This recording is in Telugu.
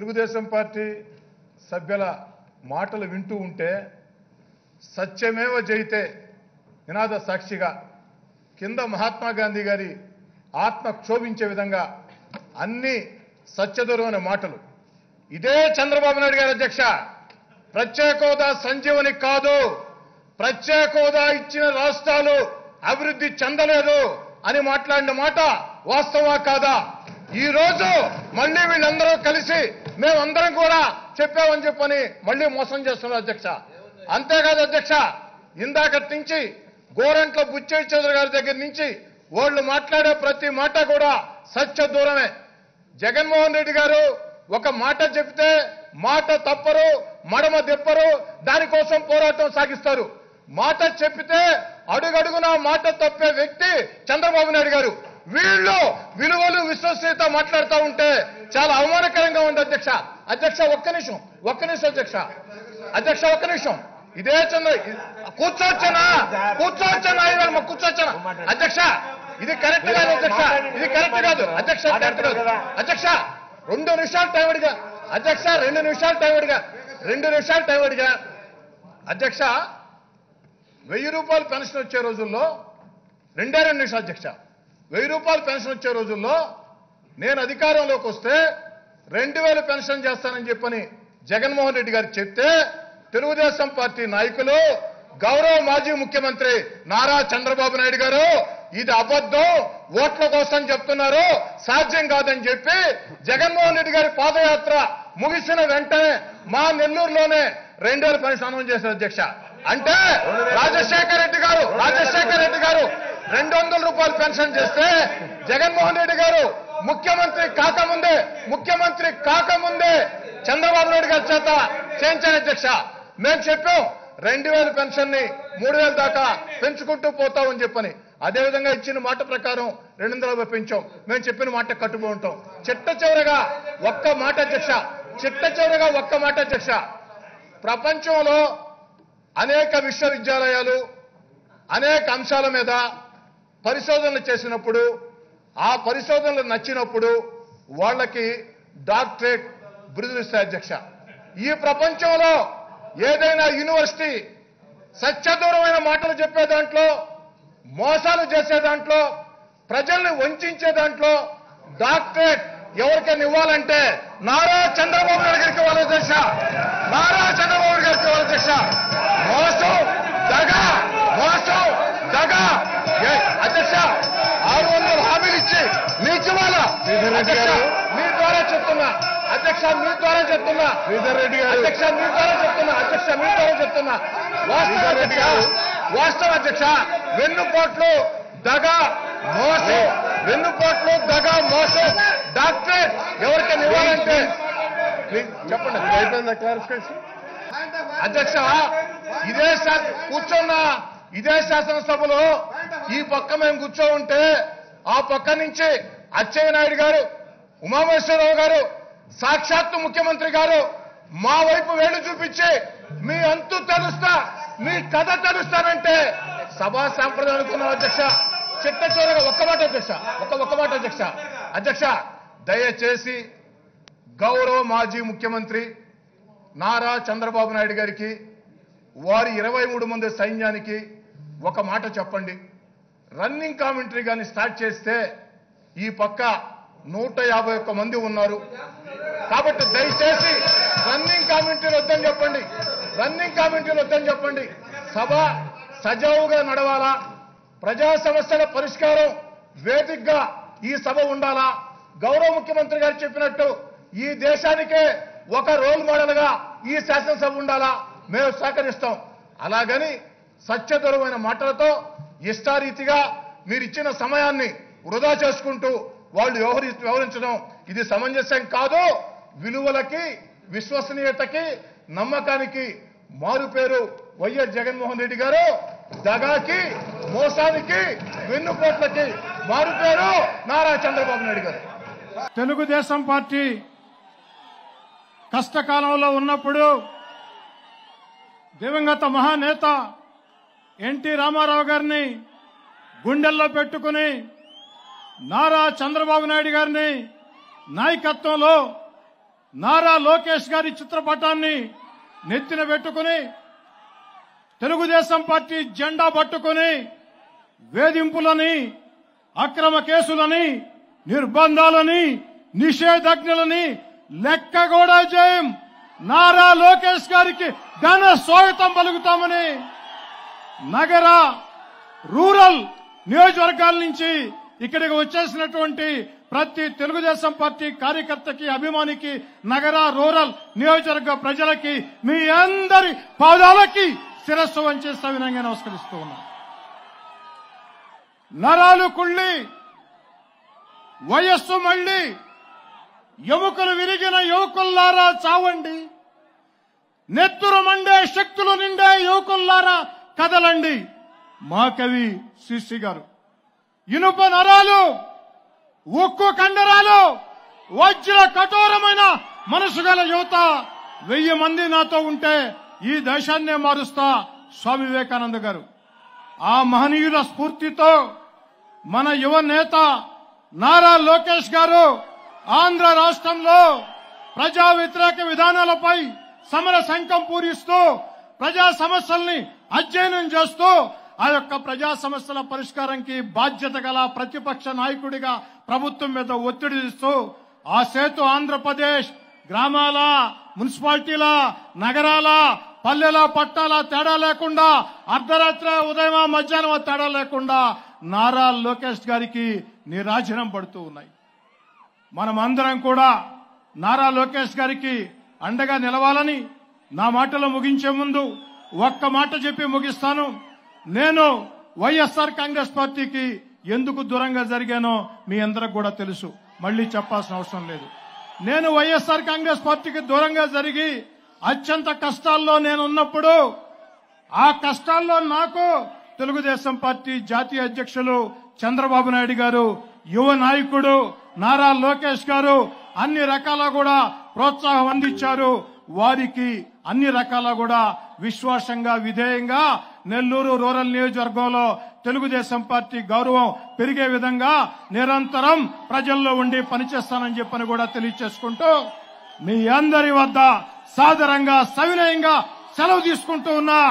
తెలుగుదేశం పార్టీ సభ్యుల మాటలు వింటూ ఉంటే సత్యమేవ జయితే నినాద సాక్షిగా కింద మహాత్మా గాంధీ గారి ఆత్మ క్షోభించే విధంగా అన్ని సత్యదూరమైన మాటలు. ఇదే చంద్రబాబు నాయుడు గారి అధ్యక్ష ప్రత్యేక హోదా సంజీవని కాదు, ప్రత్యేక హోదా ఇచ్చిన రాష్ట్రాలు అభివృద్ధి చెందలేదు అని మాట్లాడిన మాట వాస్తవా కాదా? ఈ రోజు మళ్ళీ వీళ్ళందరూ కలిసి మేమందరం కూడా చెప్పామని చెప్పని మళ్ళీ మోసం చేస్తున్నారు అధ్యక్ష. అంతేకాదు అధ్యక్ష, ఇందాకటి నుంచి గోరంట్ల బుచ్చయ్య చౌదరి గారి దగ్గర నుంచి వాళ్ళు మాట్లాడే ప్రతి మాట కూడా సత్య దూరమే. జగన్మోహన్ రెడ్డి గారు ఒక మాట చెప్తే మాట తప్పరు, మడమ తిప్పరు, దానికోసం పోరాటం సాగిస్తారు. మాట చెప్పితే అడుగడుగునా మాట తప్పే వ్యక్తి చంద్రబాబు నాయుడు గారు. వీళ్ళు విలువలు విశ్వసనీయత మాట్లాడుతూ ఉంటే చాలా అవమానకరంగా ఉంది అధ్యక్ష. అధ్యక్ష ఒక్క నిమిషం అధ్యక్ష. అధ్యక్ష ఒక్క నిమిషం. ఇదే కూర్చోవచ్చనా అధ్యక్ష? ఇది కరెక్ట్ కాదు అధ్యక్ష, ఇది కరెక్ట్ కాదు అధ్యక్ష, కరెక్ట్ కాదు అధ్యక్ష. 2 నిమిషాలు టైం అడిగా అధ్యక్ష, 2 నిమిషాలు టైం అడిగా అధ్యక్ష. 1000 రూపాయలు పెన్షన్ వచ్చే రోజుల్లో 2 నిమిషాలు అధ్యక్ష. 1000 రూపాయలు పెన్షన్ వచ్చే రోజుల్లో నేను అధికారంలోకి వస్తే 2000 పెన్షన్ చేస్తానని చెప్పని జగన్మోహన్ రెడ్డి గారు చెప్తే తెలుగుదేశం పార్టీ నాయకులు గౌరవ మాజీ ముఖ్యమంత్రి నారా చంద్రబాబు నాయుడు గారు ఇది అబద్ధం, ఓట్ల కోసం చెప్తున్నారు, సాధ్యం కాదని చెప్పి జగన్మోహన్ రెడ్డి గారి పాదయాత్ర ముగిసిన వెంటనే మా నెల్లూరులోనే 2000 పెన్షన్ అనౌన్స్ చేశారు అధ్యక్ష. అంటే రాజశేఖర రెడ్డి గారు 200 రూపాయలు పెన్షన్ చేస్తే జగన్మోహన్ రెడ్డి గారు ముఖ్యమంత్రి కాకముందే చంద్రబాబు నాయుడు గారి చేత చేయించారు అధ్యక్ష. మేము చెప్పాం 2000 పెన్షన్ ని 3000 దాకా పెంచుకుంటూ పోతామని చెప్పని. అదేవిధంగా ఇచ్చిన మాట ప్రకారం 200 పెంచాం. మేము చెప్పిన మాట కట్టుబడి ఉంటాం. చిట్ట చివరగా ఒక్క మాట అధ్యక్ష. ప్రపంచంలో అనేక విశ్వవిద్యాలయాలు అనేక అంశాల మీద పరిశోధనలు చేసినప్పుడు ఆ పరిశోధనలు నచ్చినప్పుడు వాళ్ళకి డాక్టరేట్ బిరుదులు ఇస్తాయి అధ్యక్ష. ఈ ప్రపంచంలో ఏదైనా యూనివర్సిటీ సత్యదూరమైన మాటలు చెప్పే దాంట్లో, మోసాలు చేసే దాంట్లో, ప్రజల్ని వంచే దాంట్లో డాక్టరేట్ ఎవరికైనా ఇవ్వాలంటే నారా చంద్రబాబు నాయుడు గారికి ఇవ్వాలి అధ్యక్ష. మోసం దగా అధ్యక్ష. 600 హామీలు ఇచ్చి మీకు ఇవ్వాలా అధ్యక్ష? మీ ద్వారా చెప్తున్నా అధ్యక్ష, వాస్తవం అధ్యక్ష. వెన్నుపోట్లు దగా మోసం డాక్టరేట్ ఎవరికైనా ఇవ్వాలంటే చెప్పండి. అయిపోయిందా క్లారిఫికేషన్ అధ్యక్ష? ఇదే శాసనసభలో ఈ పక్క మేము కూర్చో ఉంటే ఆ పక్క నుంచి అచ్చెయ్య నాయుడు గారు, ఉమామహేశ్వరరావు గారు, సాక్షాత్తు ముఖ్యమంత్రి గారు మా వైపు వేలు చూపించి మీ అంతు తెలుస్తా, మీ కథ తెలుస్తానంటే సభా సాంప్రదాయం అనుకున్నాం అధ్యక్ష. చిట్ట చివరగా ఒక్క మాట అధ్యక్ష. దయచేసి గౌరవ మాజీ ముఖ్యమంత్రి నారా చంద్రబాబు నాయుడు గారికి, వారి 23 మంది సైన్యానికి ఒక మాట చెప్పండి. రన్నింగ్ కామెంటరీ కానీ స్టార్ట్ చేస్తే ఈ పక్క 151 మంది ఉన్నారు కాబట్టి దయచేసి రన్నింగ్ కామెంటరీలు వద్దని చెప్పండి. సభ సజావుగా నడవాలా, ప్రజా సమస్యల పరిష్కారం వేదికగా ఈ సభ ఉండాలా. గౌరవ ముఖ్యమంత్రి గారు చెప్పినట్టు ఈ దేశానికే ఒక రోల్ మోడల్ గా ఈ శాసనసభ ఉండాలా, మేము సహకరిస్తాం. అలాగని సత్యదూరమైన మాటలతో ఇష్టారీతిగా మీరు ఇచ్చిన సమయాన్ని వృధా చేసుకుంటూ వాళ్ళు వ్యవహరించడం ఇది సమంజసం కాదు. విలువలకి, విశ్వసనీయతకి, నమ్మకానికి మారుపేరు వైఎస్ జగన్మోహన్ రెడ్డి గారు. దగాకి, మోసానికి, వెన్నుపోట్లకి మారుపేరు నారా చంద్రబాబు నాయుడు గారు. తెలుగుదేశం పార్టీ కష్టకాలంలో ఉన్నప్పుడు దివంగత మహానేత ఎన్టీ రామారావు గారిని గుండెల్లో పెట్టుకుని నారా చంద్రబాబు నాయుడు గారిని నాయకత్వంలో నారా లోకేష్ గారి చిత్రపటాన్ని నెత్తిన పెట్టుకుని తెలుగుదేశం పార్టీ జెండా పట్టుకుని వేధింపులని, అక్రమ కేసులని, నిర్బంధాలని, నిషేధాజ్ఞలని లెక్క కూడా చేయం. నారా లోకేష్ గారికి ఘన స్వాగతం పలుకుతామని నగర, రూరల్ నియోజకవర్గాల నుంచి ఇక్కడికి వచ్చేసినటువంటి ప్రతి తెలుగుదేశం పార్టీ కార్యకర్తకి, అభిమానికి, నగర, రూరల్ నియోజకవర్గ ప్రజలకి, మీ అందరి పాదాలకి శిరస్సు వంచి సవినంగా నమస్కరిస్తూ ఉన్నాను. నరాలు కుళ్ళి, వయస్సు మళ్ళీ, ఎముకలు విరిగిన యువకుల్లారా చావండి, నెత్తురు మండే శక్తులు నిండే యువకుల్లారా కదలండి. మా కవి శ్రీ గారు. ఇనుప నరాలు, ఉక్కు కండరాలు, వజ్ర కఠోరమైన మనసు గల యువత 1000 మంది నాతో ఉంటే ఈ దేశాన్నే మారుస్తా స్వామి వివేకానంద గారు. ఆ మహనీయుల స్ఫూర్తితో మన యువ నేత నారా లోకేష్ గారు ఆంధ్ర రాష్ట్రంలో ప్రజా వ్యతిరేక విధానాలపై సమర శంఖం పూరిస్తూ ప్రజా సమస్యల్ని అధ్యయనం చేస్తూ ఆ యొక్క ప్రజా సమస్యల పరిష్కారానికి బాధ్యత గల ప్రతిపక్ష నాయకుడిగా ప్రభుత్వం మీద ఒత్తిడి ఇస్తూ ఆ సేతు ఆంధ్రప్రదేశ్ గ్రామాల, మున్సిపాలిటీల, నగరాల, పల్లెల, పట్టాల తేడా లేకుండా, అర్ధరాత్రి, ఉదయం, మధ్యాహ్నం తేడా లేకుండా నారా లోకేష్ గారికి నీరాజనం పడుతూ ఉన్నాయి. మనమందరం కూడా నారా లోకేష్ గారికి అండగా నిలవాలని నా మాటలు ముగించే ముందు ఒక్క మాట చెప్పి ముగిస్తాను. నేను వైఎస్ఆర్ కాంగ్రెస్ పార్టీకి ఎందుకు దూరంగా జరిగానో మీ అందరికి కూడా తెలుసు, మళ్లీ చెప్పాల్సిన అవసరం లేదు. నేను వైఎస్ఆర్ కాంగ్రెస్ పార్టీకి దూరంగా జరిగి అత్యంత కష్టాల్లో నేనున్నప్పుడు ఆ కష్టాల్లో నాకు తెలుగుదేశం పార్టీ జాతీయ అధ్యక్షులు చంద్రబాబు నాయుడు గారు, యువ నాయకుడు నారా లోకేష్ గారు అన్ని రకాల కూడా ప్రోత్సాహం అందించారు. వారికి అన్ని రకాల కూడా విశ్వాసంగా, విధేయంగా నెల్లూరు రూరల్ నియోజకవర్గంలో తెలుగుదేశం పార్టీ గౌరవం పెరిగే విధంగా నిరంతరం ప్రజల్లో ఉండి పనిచేస్తానని చెప్పని కూడా తెలియజేసుకుంటూ మీ అందరి వద్ద సాదరంగా, సవినయంగా సెలవు తీసుకుంటూ ఉన్నా.